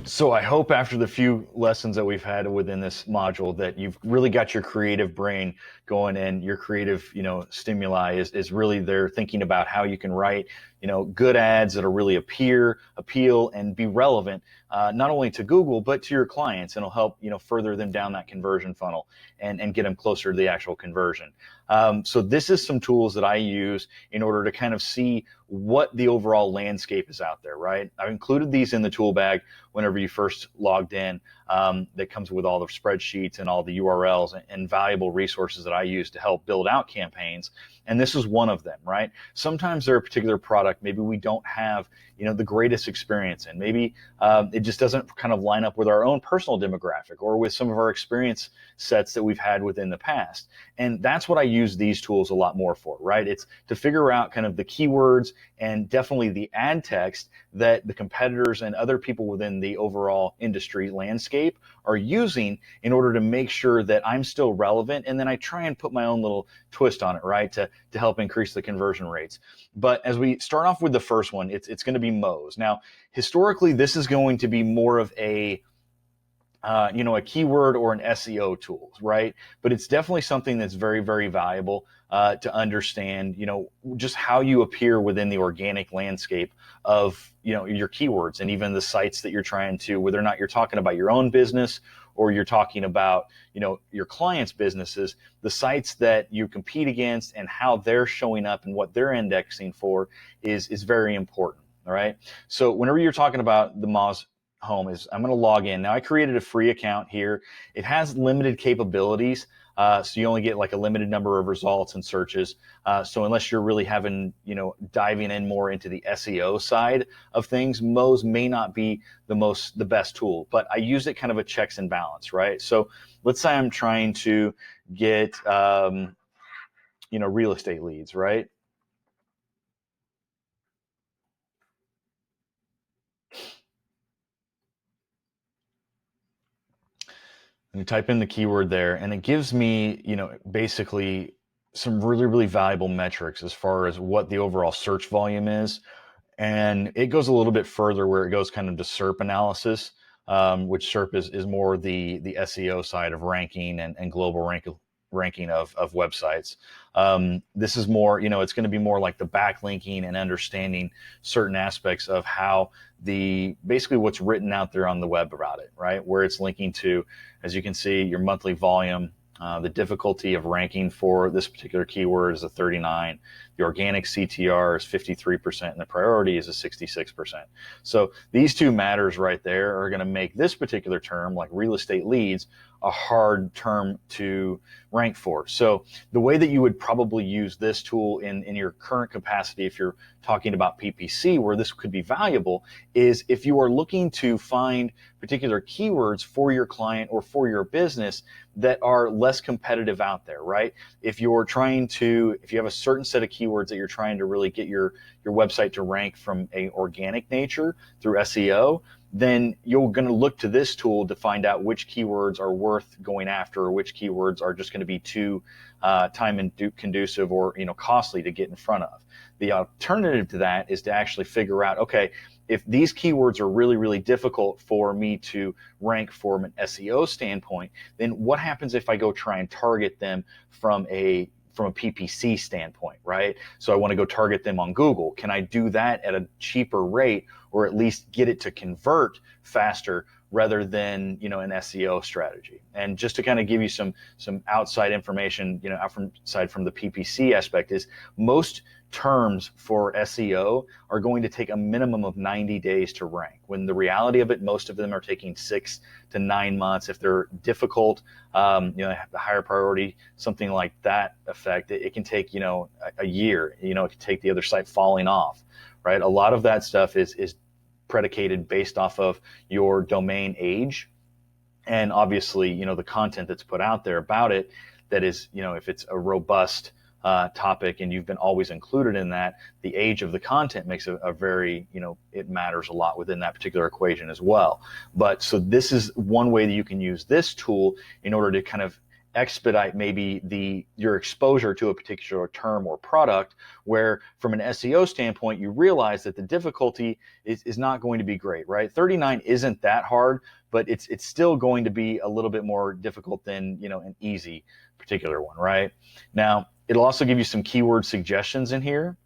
So I hope after the few lessons that we've had within this module that you've really got your creative brain going, and your creative, stimuli is really there, thinking about how you can write, good ads that'll really appeal, and be relevant, not only to Google, but to your clients, and it'll help, further them down that conversion funnel and get them closer to the actual conversion. So this is some tools that I use in order to kind of see what the overall landscape is out there, right? I've included these in the tool bag whenever you first logged in, that comes with all the spreadsheets and all the URLs and valuable resources that I use to help build out campaigns. And this is one of them, right? Sometimes they're a particular product maybe we don't have, the greatest experience in. Maybe it just doesn't kind of line up with our own personal demographic or with some of our experience sets that we've had within the past. And that's what I use these tools a lot more for, right? It's to figure out kind of the keywords and definitely the ad text that the competitors and other people within the overall industry landscape are using in order to make sure that I'm still relevant. And then I try and put my own little twist on it, right, to help increase the conversion rates. But as we start off with the first one, it's going to be Moz. Now, historically, this is going to be more of a keyword or an SEO tool, right? But it's definitely something that's very, very valuable to understand, just how you appear within the organic landscape of, your keywords, and even the sites that you're trying to, whether or not you're talking about your own business or you're talking about, your clients' businesses, the sites that you compete against and how they're showing up and what they're indexing for is very important. All right. So whenever you're talking about the Moz home, I'm going to log in. Now I created a free account here. It has limited capabilities. So you only get like a limited number of results and searches. So unless you're really having, diving in more into the SEO side of things, Moz may not be the best tool, but I use it kind of a checks and balance, right? So let's say I'm trying to get, real estate leads, right? And you type in the keyword there, and it gives me, basically some really, really valuable metrics as far as what the overall search volume is. And it goes a little bit further where it goes kind of to SERP analysis, which SERP is more the SEO side of ranking and global ranking of websites. This is more, it's going to be more like the backlinking and understanding certain aspects of how basically what's written out there on the web about it, right? Where it's linking to, as you can see, your monthly volume. The difficulty of ranking for this particular keyword is a 39. The organic CTR is 53%, and the priority is a 66%. So these two matters right there are going to make this particular term, like real estate leads, a hard term to rank for. So the way that you would probably use this tool in your current capacity, if you're talking about PPC, where this could be valuable, is if you are looking to find particular keywords for your client or for your business that are less competitive out there, right? If you have a certain set of keywords that you're trying to really get your website to rank from a organic nature through SEO, then you're going to look to this tool to find out which keywords are worth going after, or which keywords are just going to be too time conducive or costly to get in front of. The alternative to that is to actually figure out, okay, if these keywords are really, really difficult for me to rank from an SEO standpoint, then what happens if I go try and target them from a PPC standpoint, right? So I want to go target them on Google. Can I do that at a cheaper rate, or at least get it to convert faster rather than, an SEO strategy? And just to kind of give you some outside information, outside from the PPC aspect, is most terms for SEO are going to take a minimum of 90 days to rank, when the reality of it, most of them are taking 6 to 9 months. If they're difficult, the higher priority, something like that effect, it can take, a year. It can take the other site falling off, right? A lot of that stuff is predicated based off of your domain age, and obviously, the content that's put out there about it. That is, if it's a robust topic and you've been always included in that, the age of the content makes a very, it matters a lot within that particular equation as well. But so this is one way that you can use this tool in order to kind of expedite maybe your exposure to a particular term or product, where from an SEO standpoint, you realize that the difficulty is not going to be great, right? 39 isn't that hard, but it's still going to be a little bit more difficult than, an easy particular one, right? Now, it'll also give you some keyword suggestions in here,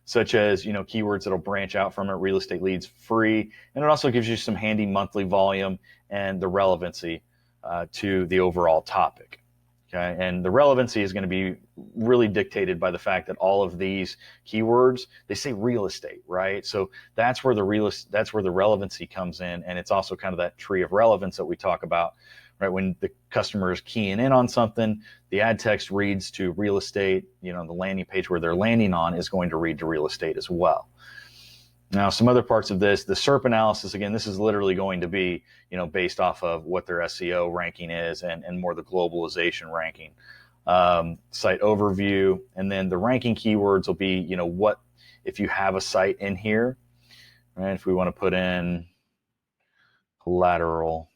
such as, keywords that'll branch out from it, real estate leads free. And it also gives you some handy monthly volume and the relevancy to the overall topic. Okay, and the relevancy is going to be really dictated by the fact that all of these keywords, they say real estate, right? So that's where the relevancy comes in, and it's also kind of that tree of relevance that we talk about, right? When the customer is keying in on something, the ad text reads to real estate. The landing page where they're landing on is going to read to real estate as well. Now, some other parts of this, the SERP analysis, again, this is literally going to be, based off of what their SEO ranking is and more the globalization ranking. Site overview, and then the ranking keywords will be, what, if you have a site in here, right? If we want to put in collateral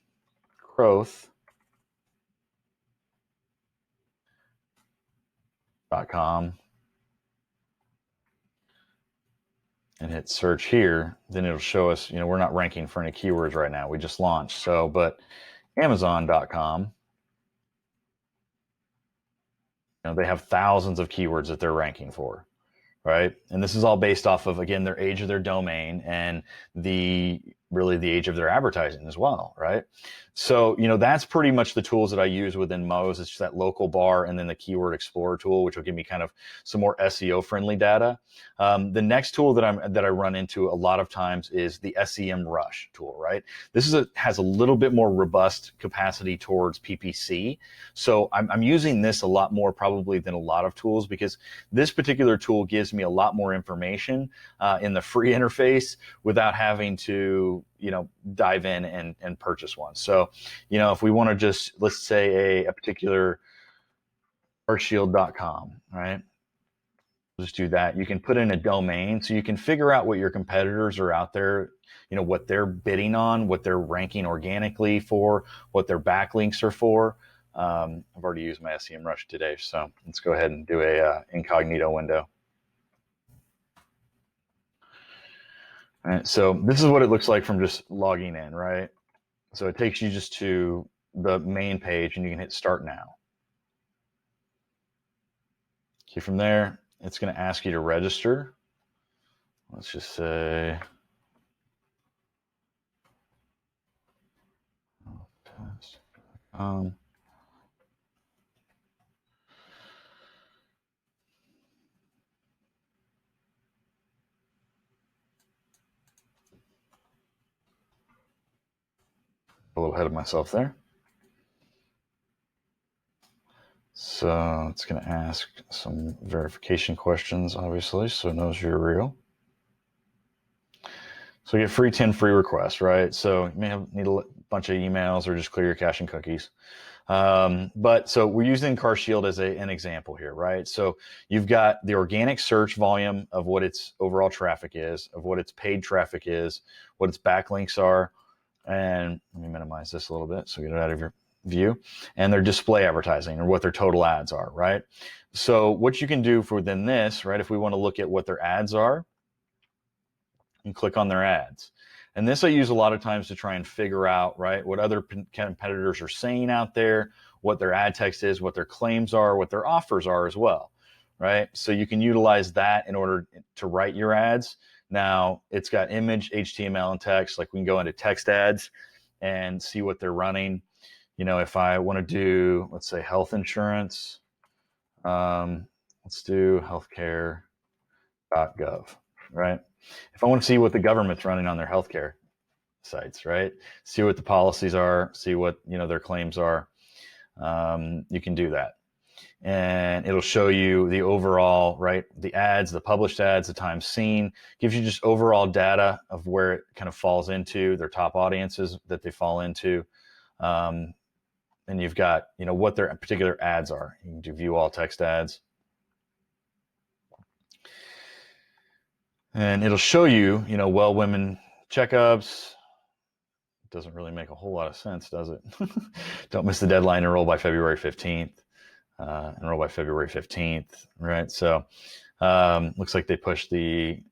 growth.com and hit search here, then it'll show us, we're not ranking for any keywords right now. We just launched. So, but Amazon.com, they have thousands of keywords that they're ranking for, right? And this is all based off of, again, their age of their domain and really the age of their advertising as well, right? So, that's pretty much the tools that I use within Moz. It's just that local bar and then the Keyword Explorer tool, which will give me kind of some more SEO friendly data. The next tool that I run into a lot of times is the Sem Rush tool, right? This has a little bit more robust capacity towards PPC. So I'm using this a lot more probably than a lot of tools, because this particular tool gives me a lot more information in the free interface without having to dive in and purchase one. So, if we want to just, let's say a particular artshield.com, right? Just do that. You can put in a domain so you can figure out what your competitors are out there, what they're bidding on, what they're ranking organically for, what their backlinks are for. I've already used my Sem Rush today, so let's go ahead and do a incognito window. All right, so this is what it looks like from just logging in, right? So it takes you just to the main page and you can hit start now. Okay, from there, it's going to ask you to register. Let's just say a little ahead of myself there. So it's going to ask some verification questions, obviously, so it knows you're real. So you get free 10 free requests, right? So you may need a bunch of emails or just clear your cache and cookies. But so we're using CarShield as an example here, right? So you've got the organic search volume of what its overall traffic is, of what its paid traffic is, what its backlinks are. And let me minimize this a little bit so get it out of your view, and their display advertising, or what their total ads are, right? So what you can do for within this, right, if we want to look at what their ads are, and click on their ads. And this I use a lot of times to try and figure out, right, what other competitors are saying out there, what their ad text is, what their claims are, what their offers are as well, right? So you can utilize that in order to write your ads. Now, it's got image, HTML, and text. Like we can go into text ads and see what they're running. If I want to do, let's say, health insurance, let's do healthcare.gov, right? If I want to see what the government's running on their healthcare sites, right? See what the policies are, see what, their claims are. You can do that. And it'll show you the overall, right? The ads, the published ads, the time seen, gives you just overall data of where it kind of falls into, their top audiences that they fall into. And you've got, what their particular ads are. You can do view all text ads. And it'll show you, well women checkups, doesn't really make a whole lot of sense, does it? Don't miss the deadline. Enroll by February 15th. Enroll by February 15th, right? So looks like they pushed the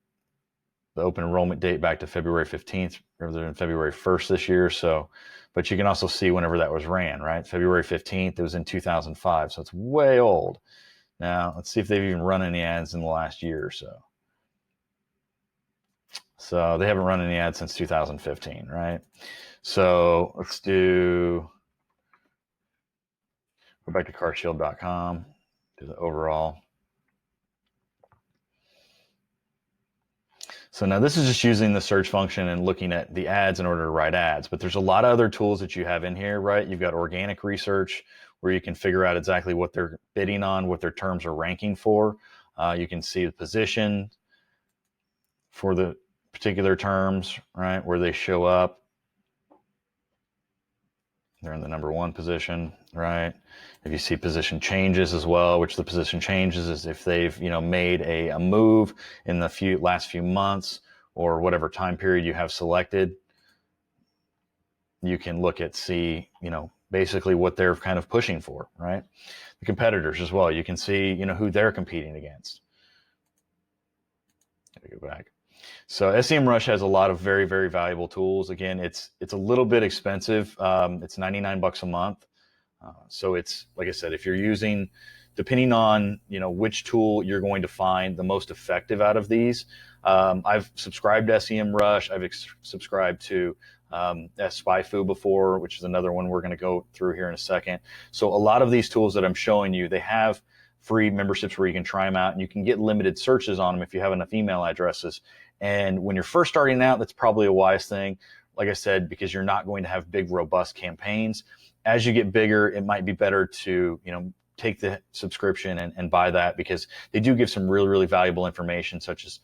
open enrollment date back to February 15th rather than February 1st this year. So, but you can also see whenever that was ran, right? February 15th, it was in 2005. So it's way old. Now let's see if they've even run any ads in the last year or so. So they haven't run any ads since 2015, right? So let's go back to carshield.com, do the overall. So now this is just using the search function and looking at the ads in order to write ads, but there's a lot of other tools that you have in here, right? You've got organic research where you can figure out exactly what they're bidding on, what their terms are ranking for. You can see the position for the particular terms, right? Where they show up. They're in the number 1 position, right? If you see position changes as well, which the position changes is if they've, made a move in the last few months or whatever time period you have selected, you can look at, see, basically what they're kind of pushing for, right? The competitors as well. You can see, who they're competing against. Let me go back. So SEM Rush has a lot of very, very valuable tools. Again, it's a little bit expensive. It's $99 a month. So it's, like I said, if you're using, depending on, which tool you're going to find the most effective out of these. I've subscribed to SEM Rush. I've subscribed to SpyFu before, which is another one we're going to go through here in a second. So a lot of these tools that I'm showing you, they have free memberships where you can try them out and you can get limited searches on them if you have enough email addresses. And when you're first starting out, that's probably a wise thing, like I said, because you're not going to have big, robust campaigns. As you get bigger, it might be better to, take the subscription and buy that, because they do give some really, really valuable information, such as,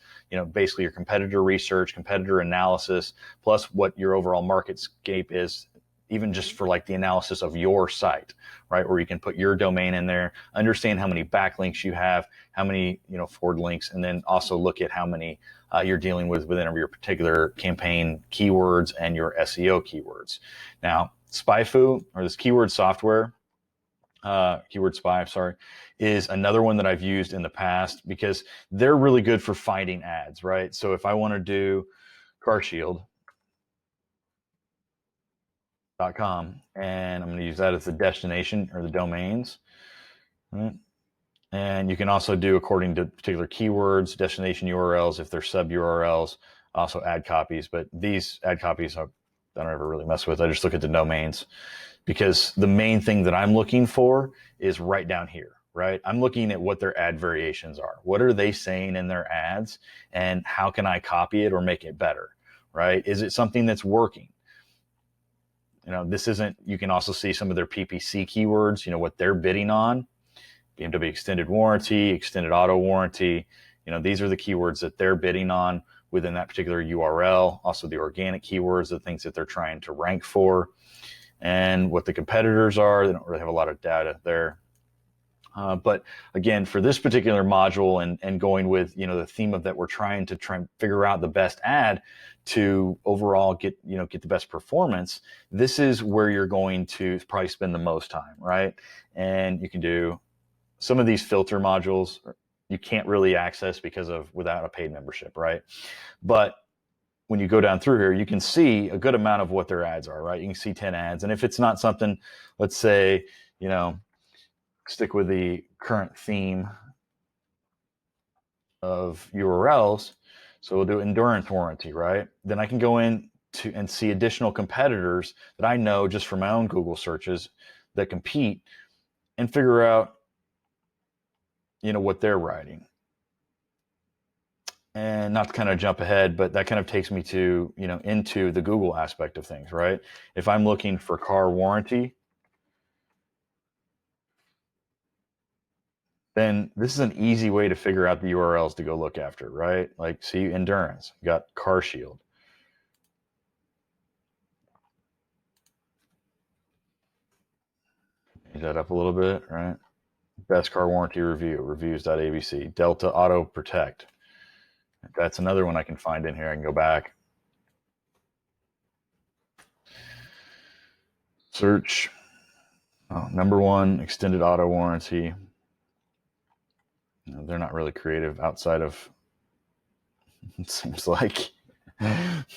basically your competitor research, competitor analysis, plus what your overall marketscape is, even just for like the analysis of your site, right? Where you can put your domain in there, understand how many backlinks you have, how many, forward links, and then also look at how many you're dealing with within your particular campaign keywords and your SEO keywords. Now, SpyFu, or this keyword software, Keyword Spy, is another one that I've used in the past because they're really good for finding ads, right? So if I want to do carshield.com, and I'm going to use that as the destination or the domains, right? And you can also do, according to particular keywords, destination URLs, if they're sub URLs, also ad copies. But these ad copies I don't ever really mess with. I just look at the domains, because the main thing that I'm looking for is right down here, right? I'm looking at what their ad variations are. What are they saying in their ads, and how can I copy it or make it better, right? Is it something that's working? This isn't, you can also see some of their PPC keywords, what they're bidding on. BMW extended warranty, extended auto warranty. These are the keywords that they're bidding on within that particular URL. Also the organic keywords, the things that they're trying to rank for, and what the competitors are. They don't really have a lot of data there. But again, for this particular module and going with, the theme of that, we're trying to figure out the best ad to overall get the best performance. This is where you're going to probably spend the most time, right? And you can do some of these filter modules you can't really access without a paid membership, right? But when you go down through here, you can see a good amount of what their ads are, right? You can see 10 ads. And if it's not something, let's say, stick with the current theme of URLs. So we'll do endurance warranty, right? Then I can go in and see additional competitors that I know just from my own Google searches that compete, and figure out, what they're writing. And not to kind of jump ahead, but that kind of takes me to, into the Google aspect of things, right? If I'm looking for car warranty, then this is an easy way to figure out the URLs to go look after, right? Like, see, endurance, got Car Shield. Change that up a little bit, right? Best car warranty review, reviews.abc, Delta Auto Protect. That's another one I can find in here. I can go back. Search. Oh, number one, extended auto warranty. They're not really creative outside of, it seems like.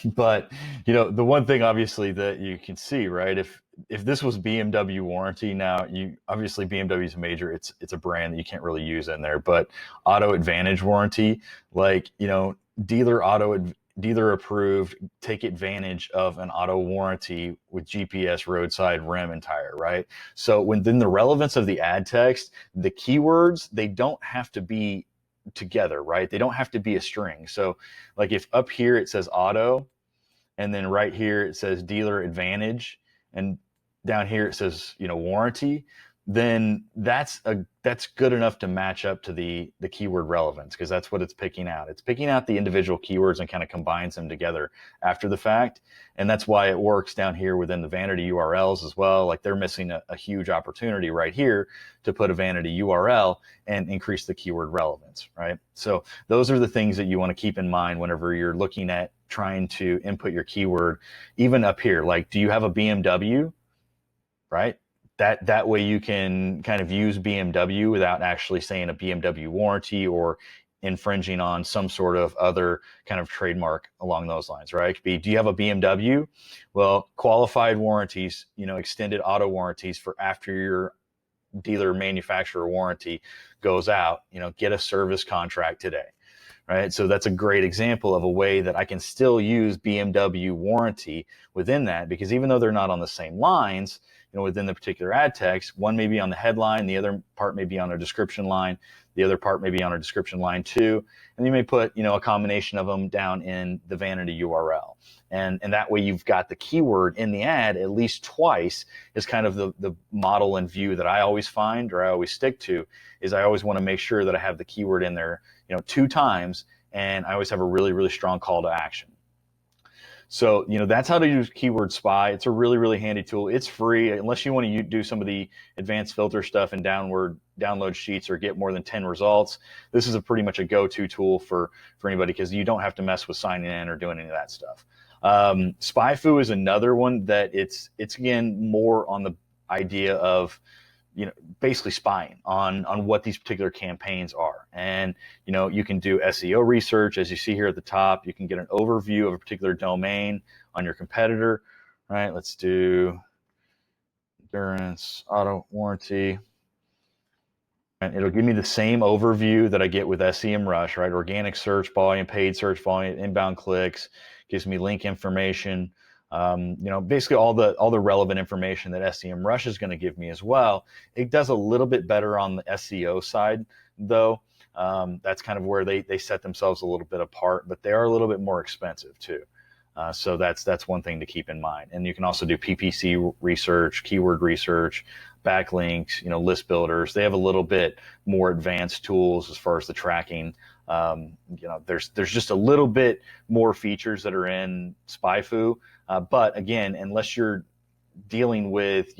But the one thing obviously that you can see, right? If this was BMW warranty, now you obviously BMW is a major, it's a brand that you can't really use in there. But auto advantage warranty, like dealer approved, take advantage of an auto warranty with GPS, roadside, rim, and tire, right? So within the relevance of the ad text, the keywords, they don't have to be together, right? They don't have to be a string. So like if up here it says auto, and then right here it says dealer advantage, and down here it says warranty, then that's good enough to match up to the keyword relevance, because that's what it's picking out. It's picking out the individual keywords and kind of combines them together after the fact. And that's why it works down here within the vanity URLs as well. Like they're missing a huge opportunity right here to put a vanity URL and increase the keyword relevance, right? So those are the things that you want to keep in mind whenever you're looking at trying to input your keyword. Even up here, like, do you have a BMW, right? That way you can kind of use BMW without actually saying a BMW warranty or infringing on some sort of other kind of trademark along those lines, right? It could be, do you have a BMW? Well, qualified warranties, extended auto warranties for after your dealer manufacturer warranty goes out, get a service contract today, right? So that's a great example of a way that I can still use BMW warranty within that, because even though they're not on the same lines, within the particular ad text, one may be on the headline, the other part may be on a description line, the other part may be on a description line too, and you may put, a combination of them down in the vanity URL. And that way you've got the keyword in the ad at least twice, is kind of the model and view that I always find, or I always stick to, is I always want to make sure that I have the keyword in there, 2 times, and I always have a really, really strong call to action. So, that's how to use Keyword Spy. It's a really, really handy tool. It's free, unless you want to do some of the advanced filter stuff and download sheets or get more than 10 results. This is pretty much a go-to tool for anybody, because you don't have to mess with signing in or doing any of that stuff. SpyFu is another one that it's again more on the idea of basically spying on what these particular campaigns are. And, you can do SEO research, as you see here at the top. You can get an overview of a particular domain on your competitor, right? Let's do endurance, auto warranty. And it'll give me the same overview that I get with Sem Rush, right? Organic search volume, paid search volume, inbound clicks, gives me link information, basically all the relevant information that Sem Rush is going to give me as well. It does a little bit better on the SEO side, though. That's kind of where they set themselves a little bit apart, but they are a little bit more expensive too. So that's one thing to keep in mind. And you can also do PPC research, keyword research, backlinks, list builders. They have a little bit more advanced tools as far as the tracking. There's just a little bit more features that are in SpyFu. But again, unless you're dealing with,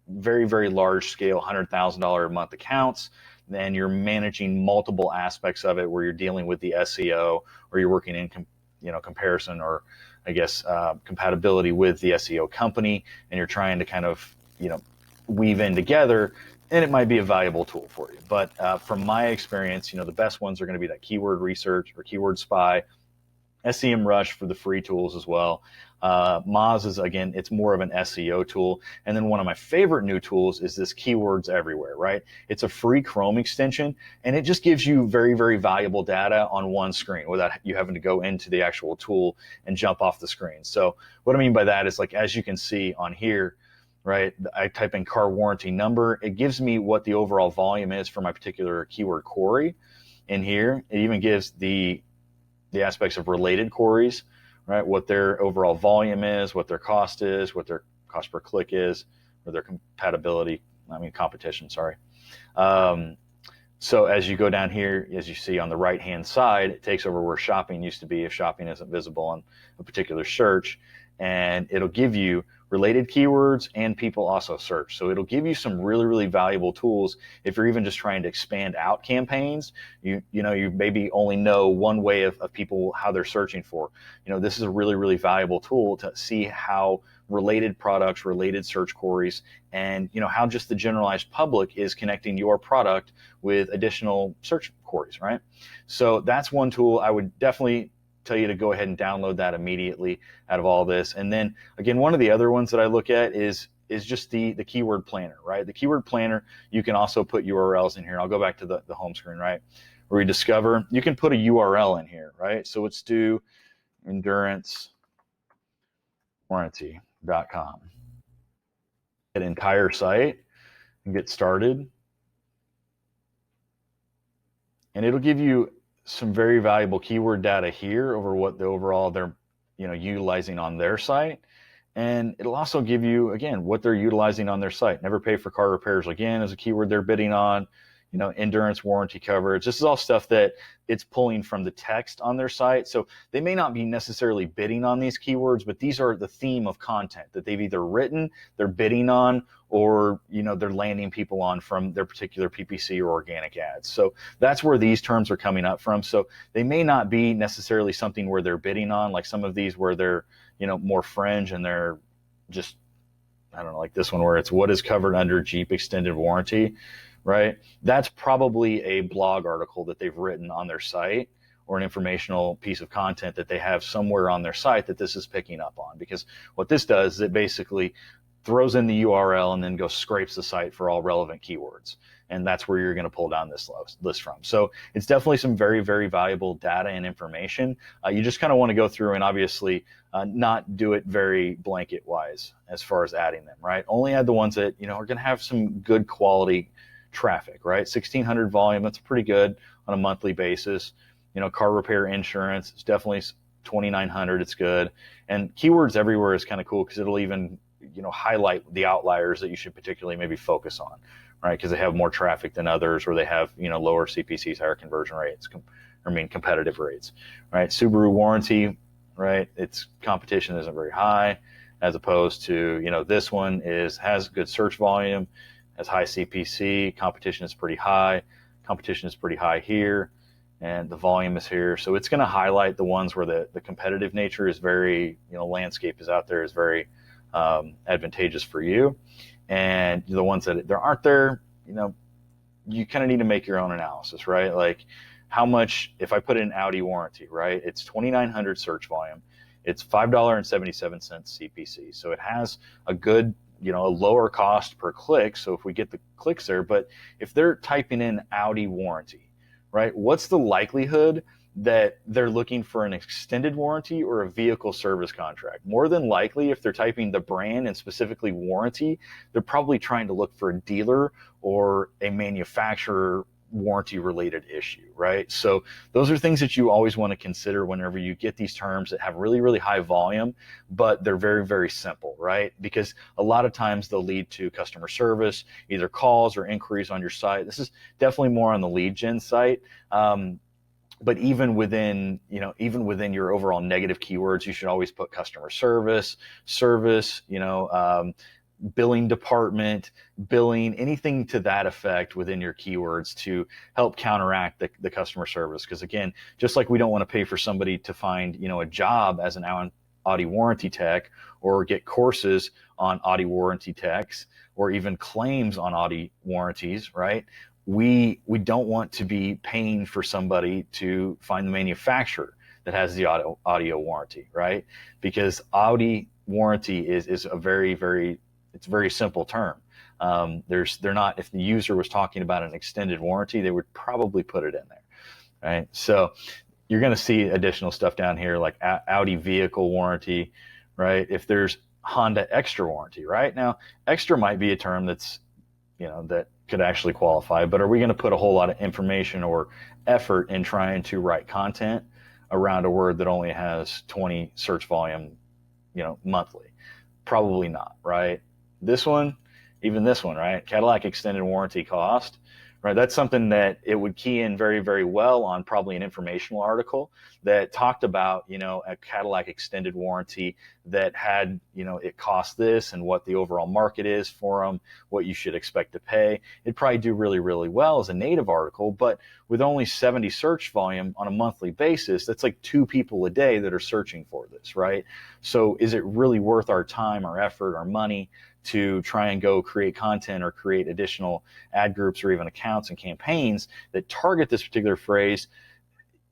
very, very large scale, $100,000 a month accounts, then you're managing multiple aspects of it, where you're dealing with the SEO, or you're working in comparison, or I guess compatibility with the SEO company, and you're trying to kind of weave in together, and it might be a valuable tool for you. But from my experience, the best ones are going to be that keyword research or keyword spy, Sem Rush for the free tools as well. Moz is, again, it's more of an SEO tool. And then one of my favorite new tools is this Keywords Everywhere, right? It's a free Chrome extension, and it just gives you very, very valuable data on one screen without you having to go into the actual tool and jump off the screen. So what I mean by that is, like, as you can see on here, right, I type in car warranty number. It gives me what the overall volume is for my particular keyword query in here. It even gives the aspects of related queries, right? What their overall volume is, what their cost is, what their cost per click is, or their competition, sorry. So as you go down here, as you see on the right-hand side, it takes over where shopping used to be if shopping isn't visible on a particular search, and it'll give you related keywords, and people also search. So it'll give you some really, really valuable tools if you're even just trying to expand out campaigns. You maybe only know one way of people, how they're searching for. This is a really, really valuable tool to see how related products, related search queries, and how just the generalized public is connecting your product with additional search queries, right? So that's one tool. I would definitely tell you to go ahead and download that immediately out of all this. And then again, one of the other ones that I look at is just the keyword planner, right? The keyword planner, you can also put URLs in here. I'll go back to the home screen, right? Where we discover, you can put a URL in here, right? So let's do endurancewarranty.com. An entire site and get started. And it'll give you some very valuable keyword data here over what the overall they're utilizing on their site. And it'll also give you, again, what they're utilizing on their site. Never pay for car repairs again is a keyword they're bidding on. Endurance warranty coverage. This is all stuff that it's pulling from the text on their site. So they may not be necessarily bidding on these keywords, but these are the theme of content that they've either written, they're bidding on, or they're landing people on from their particular PPC or organic ads. So that's where these terms are coming up from. So they may not be necessarily something where they're bidding on, like some of these where they're more fringe and they're just, I don't know, like this one where it's what is covered under Jeep extended warranty, right? That's probably a blog article that they've written on their site, or an informational piece of content that they have somewhere on their site that this is picking up on. Because what this does is it basically throws in the URL and then goes scrapes the site for all relevant keywords. And that's where you're going to pull down this list from. So it's definitely some very, very valuable data and information. You just kind of want to go through and obviously not do it very blanket wise as far as adding them, right? Only add the ones that, are going to have some good quality traffic, right? 1,600 volume, that's pretty good on a monthly basis. Car repair insurance, it's definitely 2,900, it's good. And keywords everywhere is kind of cool because it'll even, highlight the outliers that you should particularly maybe focus on, right? Because they have more traffic than others, or they have, lower CPCs, higher conversion rates, competitive rates, right? Subaru warranty, right? Its competition isn't very high, as opposed to, this one has good search volume, has high CPC, competition is pretty high here, and the volume is here. So it's going to highlight the ones where the competitive nature is very, landscape is out there, is very advantageous for you. And the ones that there aren't there, you kind of need to make your own analysis, right? Like how much, if I put in Audi warranty, right? It's 2,900 search volume. It's $5.77 CPC. So it has a good, a lower cost per click. So if we get the clicks there, but if they're typing in Audi warranty, right? What's the likelihood that they're looking for an extended warranty or a vehicle service contract? More than likely, if they're typing the brand and specifically warranty, they're probably trying to look for a dealer or a manufacturer warranty related issue, right? So those are things that you always want to consider whenever you get these terms that have really, really high volume, but they're very, very simple, right? Because a lot of times they'll lead to customer service, either calls or inquiries on your site. This is definitely more on the lead gen site. But even within your overall negative keywords, you should always put customer service, billing department, billing, anything to that effect within your keywords to help counteract the customer service. Because again, just like we don't want to pay for somebody to find, a job as an Audi warranty tech, or get courses on Audi warranty techs, or even claims on Audi warranties, right? We don't want to be paying for somebody to find the manufacturer that has the audio warranty, right? Because Audi warranty is a very, very, it's a very simple term. They're not, if the user was talking about an extended warranty, they would probably put it in there, right? So you're going to see additional stuff down here like Audi vehicle warranty, right? If there's Honda extra warranty, right? Now, extra might be a term that's, that could actually qualify, but are we going to put a whole lot of information or effort in trying to write content around a word that only has 20 search volume, monthly? Probably not, right? This one, right? Cadillac extended warranty cost, right? That's something that it would key in very, very well on probably an informational article that talked about, a Cadillac extended warranty that had, it cost this and what the overall market is for them, what you should expect to pay. It'd probably do really, really well as a native article, but with only 70 search volume on a monthly basis, that's like 2 people a day that are searching for this, right? So is it really worth our time, our effort, our money to try and go create content or create additional ad groups or even accounts and campaigns that target this particular phrase?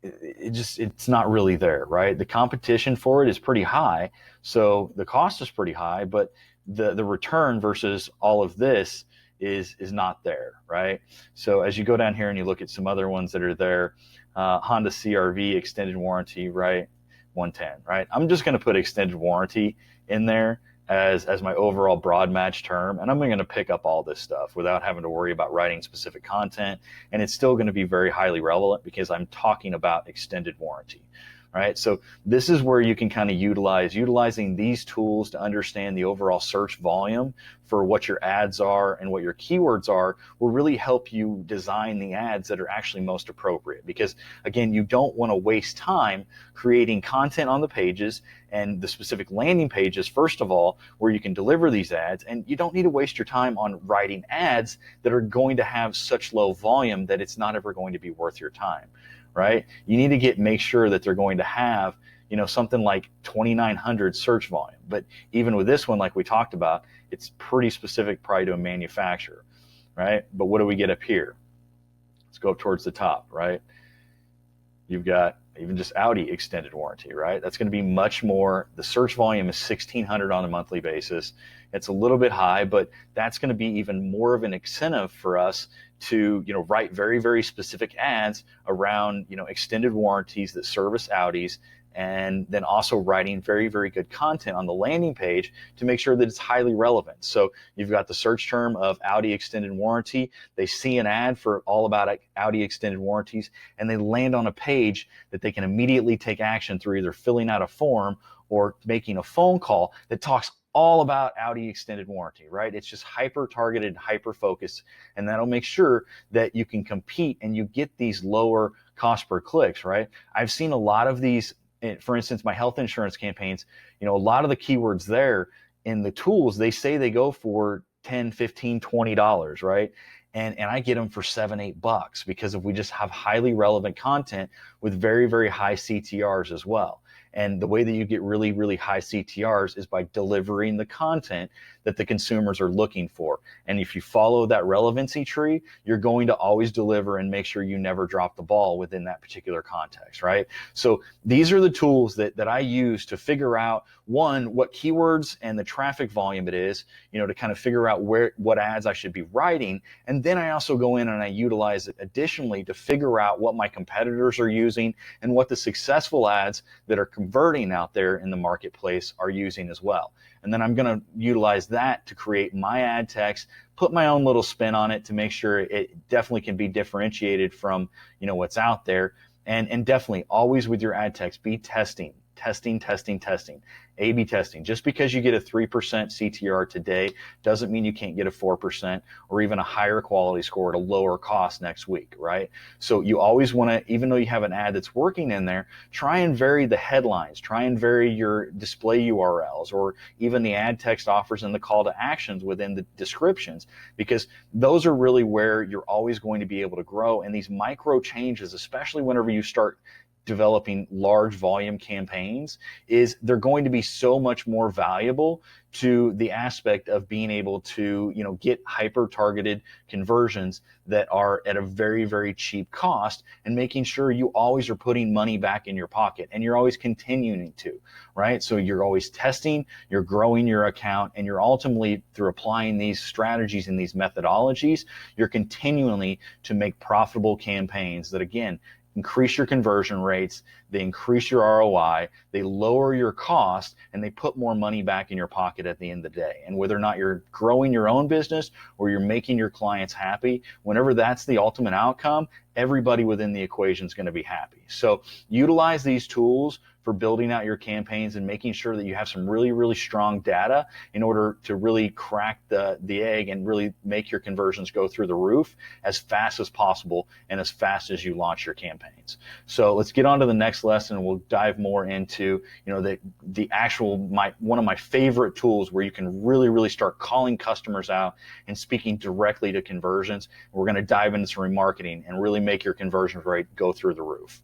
It's not really there, right? The competition for it is pretty high, so the cost is pretty high, but the return versus all of this is not there, right? So as you go down here and you look at some other ones that are there, Honda CRV extended warranty, right? 110, right? I'm just going to put extended warranty in there as my overall broad match term, and I'm going to pick up all this stuff without having to worry about writing specific content, and it's still going to be very highly relevant because I'm talking about extended warranty. Right? So this is where you can kind of utilizing these tools to understand the overall search volume for what your ads are and what your keywords are will really help you design the ads that are actually most appropriate. Because again, you don't want to waste time creating content on the pages and the specific landing pages, first of all, where you can deliver these ads. And you don't need to waste your time on writing ads that are going to have such low volume that it's not ever going to be worth your time. Right? You need to make sure that they're going to have, something like 2,900 search volume. But even with this one, like we talked about, it's pretty specific probably to a manufacturer, right? But what do we get up here? Let's go up towards the top, right? You've got even just Audi extended warranty, right? That's going to be much more. The search volume is 1,600 on a monthly basis. It's a little bit high, but that's going to be even more of an incentive for us to, write very, very specific ads around, extended warranties that service Audis, and then also writing very, very good content on the landing page to make sure that it's highly relevant. So you've got the search term of Audi extended warranty. They see an ad for all about Audi extended warranties, and they land on a page that they can immediately take action through either filling out a form or making a phone call that talks all about Audi extended warranty, right? It's just hyper targeted, hyper focused, and that'll make sure that you can compete and you get these lower cost per clicks, right? I've seen a lot of these, for instance, my health insurance campaigns, a lot of the keywords there in the tools, they say they go for $10, $15, $20, right? And I get them for $7, $8 because we just have highly relevant content with very, very high CTRs as well. And the way that you get really, really high CTRs is by delivering the content that the consumers are looking for. And if you follow that relevancy tree, you're going to always deliver and make sure you never drop the ball within that particular context, right? So these are the tools that I use to figure out, one, what keywords and the traffic volume it is, to kind of figure out what ads I should be writing. And then I also go in and I utilize it additionally to figure out what my competitors are using and what the successful ads that are converting out there in the marketplace are using as well. And then I'm going to utilize that to create my ad text, put my own little spin on it to make sure it definitely can be differentiated from, what's out there. And definitely always with your ad text, be testing. A/B testing. Just because you get a 3% CTR today doesn't mean you can't get a 4% or even a higher quality score at a lower cost next week, right? So you always want to, even though you have an ad that's working in there, try and vary the headlines, try and vary your display URLs or even the ad text offers and the call to actions within the descriptions, because those are really where you're always going to be able to grow. And these micro changes, especially whenever you start developing large volume campaigns, is they're going to be so much more valuable to the aspect of being able to, get hyper targeted conversions that are at a very, very cheap cost, and making sure you always are putting money back in your pocket and you're always continuing to, right? So you're always testing, you're growing your account, and you're ultimately, through applying these strategies and these methodologies, you're continually to make profitable campaigns that, again, increase your conversion rates, they increase your ROI, they lower your cost, and they put more money back in your pocket at the end of the day. And whether or not you're growing your own business or you're making your clients happy, whenever that's the ultimate outcome, everybody within the equation is going to be happy. So utilize these tools for building out your campaigns and making sure that you have some really, really strong data in order to really crack the egg and really make your conversions go through the roof as fast as possible and as fast as you launch your campaigns. So let's get on to the next lesson. We'll dive more into, the actual, one of my favorite tools where you can really, really start calling customers out and speaking directly to conversions. We're going to dive into some remarketing and really make your conversion rate go through the roof.